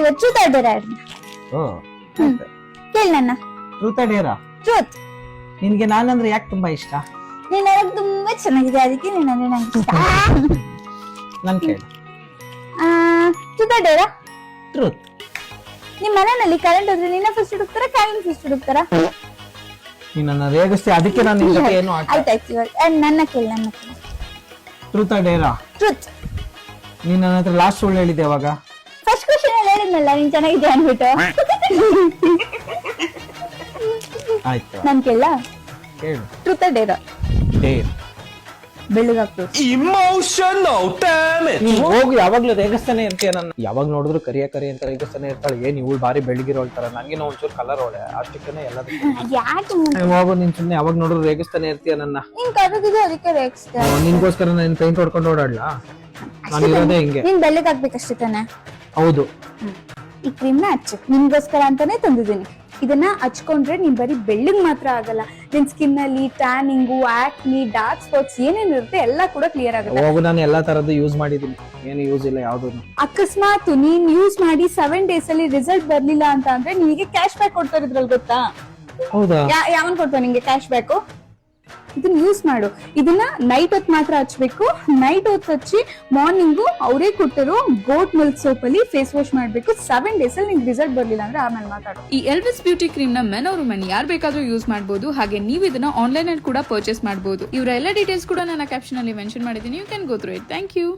ಇವತ್ತು truth or dare ಆಡೋಣ. ಓ ಕೇಳಿ ನನ್ನ. ಟ್ರೂತ್ ಡೇರಾ? ಟ್ರೂತ್. ನಿನ್ಗೆ ನಾನಂದ್ರೆ ಯಾಕೆ ತುಂಬಾ ಇಷ್ಟ? ನೀನ್ ಅವಾಗ ತುಂಬಾ ಚೆನ್ನಾಗಿದೆ, ಅದಕ್ಕೆ ನೀನ್ ಅಂದ್ರೆ ನಂಗೆ ಇಷ್ಟ. ನನ್ ಕೇಳಿ. Truth or Dera? ಟ್ರೂತ್. ನಿಮ್ ಮನೆಯಲ್ಲಿ ಕರೆಂಟ್ ಹೋದ್ರೆ ನಿನ್ನ ಫಸ್ಟ್ ಹುಡುಕ್ತಾರ, ಕಾಯಿನ್ ಫಸ್ಟ್ ಹುಡುಕ್ತಾರ? ನೀನ್ ನನ್ನ ರೇಗಿಸ್ತಿ, ಅದಕ್ಕೆ ನಾನು ನಿನ್ ಜೊತೆ ಏನು ಆಟ. ಆಯ್ತಾಯ್ತು, ಇವಾಗ ನನ್ನ ಕೇಳಿ. ಟ್ರೂತ್ ಡೇರಾ? ಟ್ರೂತ್. ನೀನ್ ನನ್ನ ಹತ್ರ ಲಾಸ್ಟ್ ಸುಳ್ಳು ಹೇಳಿದ್ದೆ ಯಾವಾಗ? ಫಸ್ಟ್ ಕ್ವಶನ್ ಅಲ್ಲಿ ಹೇಳಿದ್ನಲ್ಲ ನೀನ್ ಚೆನ್ನಾಗಿದೆ ಅನ್ಬಿಟ್ಟು. ಆಯ್ತು, ನಾನ್ ಕೇಳ. ಕೇಳು. ಟ್ರೂತ್ ಆರ್ ಡೇರಾ? ಡೇರ್. ಬೆಳ್ಳಗಾಗ್ತದೆ. Emotional damage. ನೀನ್ ಹೋಗು, ಯಾವಾಗ್ಲೂ ರೇಗಿಸ್ತಾನೆ ಇರ್ತೀಯ ನನ್ನ. ಯಾವಾಗ ನೋಡಿದ್ರು ಕರಿಯ ಅಂತ ರೇಗಿಸ್ತಾನೆ ಇರ್ತಾಳೆ. ಏನ್ ಇವಳು ಬಾರಿ ಬೆಳಗಿರೋಳ್ತಾರ, ನನಗೆ ಒಂಚೂರು ಕಲರ್ ಅವಳೆ ಅಷ್ಟಕ್ಕೇನೆ ಎಲ್ಲದಕ್ಕೂ. ಯಾಕೆ ಹೋಗು, ನೀನ್ ಸುಮ್ನೆ ಯಾವಾಗ ನೋಡಿದ್ರು ರೇಗಿಸ್ತಾನೆ ಇರ್ತೀಯ ನನ್ನ. ನೀನ್ ಕರಗಿದೆ ಅದಕ್ಕೆ ರೇಗಿಸ್ತೆ. ನಿನ್ಗೋಸ್ಕರ ನಾನು ಪೇಂಟ್ ಹೊಡ್ಕೊಂಡು ಓಡಾಡ್ಲಾ? ನಾನು ಇರೋದೇ ಹಿಂಗೆ. ನೀನ್ ಬೆಳ್ಳಗಾಗ್ಬೇಕಷ್ಟೇ ತಾನೆ? ಹೌದು. ಈ ಕ್ರೀಮ್ ನ ಹಚ್ಚು, ನಿನ್ಗೋಸ್ಕರ ಅಂತಾನೆ ತಂದಿದ್ದೀನಿ. ಇದನ್ನ ಹಚ್ಕೊಂಡ್ರೆ ನೀನ್ ಬರೀ ಬೆಳ್ಳಗ್ ಮಾತ್ರ ಆಗಲ್ಲ, ನಿನ್ ಸ್ಕಿನ್ ಅಲ್ಲಿ ಟ್ಯಾನಿಂಗು, ಆಕ್ನಿ, ಡಾರ್ಕ್ ಸ್ಪಾಟ್ಸ್ ಏನೇನ್ ಇರುತ್ತೆ ಎಲ್ಲ ಕೂಡ ಕ್ಲಿಯರ್ ಆಗುತ್ತೆ. ಹೋಗು, ನಾನು ಎಲ್ಲಾ ತರದ್ದು ಯೂಸ್ ಮಾಡಿದೀನಿ, ಏನು ಯೂಸ್ ಇಲ್ಲ ಯಾವ್ದು. ಅಕಸ್ಮಾತ್ ನೀನ್ ಯೂಸ್ ಮಾಡಿ 7 days ಅಲ್ಲಿ ರಿಸಲ್ಟ್ ಬರ್ಲಿಲ್ಲ ಅಂತ ಅಂದ್ರೆ ನಿಮಗೆ ಕ್ಯಾಶ್ ಬ್ಯಾಕ್ ಕೊಡ್ತಾರೆ ಇದ್ರಲ್ಲಿ, ಗೊತ್ತಾ? ಹೌದಾ? ಯಾವನ್ ಕೊಡ್ತಾವ ನಿಂಗೆ ಕ್ಯಾಶ್ ಬ್ಯಾಕ್? ಇದನ್ನ ಯೂಸ್ ಮಾಡು. ಇದನ್ನ ನೈಟ್ ಹೊತ್ತು ಮಾತ್ರ ಹಚ್ಬೇಕು. ನೈಟ್ ಹೊತ್ತು ಹಚ್ಚಿ ಮಾರ್ನಿಂಗು ಅವರೇ ಕೊಟ್ಟರು ಗೋಟ್ ಮಿಲ್ಕ್ ಸೋಪ್ ಅಲ್ಲಿ ಫೇಸ್ ವಾಶ್ ಮಾಡ್ಬೇಕು. 7 days ಅಲ್ಲಿ ನಿಂಗೆ ರಿಸಲ್ಟ್ ಬರ್ಲಿಲ್ಲ ಅಂದ್ರೆ ಆಮೇಲೆ ಮಾತಾಡು. ಈ ಎಲ್ವಿಸ್ ಬ್ಯೂಟಿ ಕ್ರೀಮ್ ನ ಮೆನ್ और ವುಮೆನ್ ಯಾರು ಬೇಕಾದ್ರೂ ಯೂಸ್ ಮಾಡಬಹುದು. ಹಾಗೆ ನೀವು ಇದನ್ನ ಆನ್ಲೈನ್ ಅಲ್ಲಿ ಕೂಡ ಪರ್ಚೇಸ್ ಮಾಡಬಹುದು. ಇವರ ಎಲ್ಲ ಡೀಟೇಲ್ಸ್ ಕೂಡ ನನ್ನ ಕ್ಯಾಪ್ಷನ್ ಅಲ್ಲಿ ಮೆನ್ಷನ್ ಮಾಡಿದ್ದೀನಿ. You can go through it. Thank you.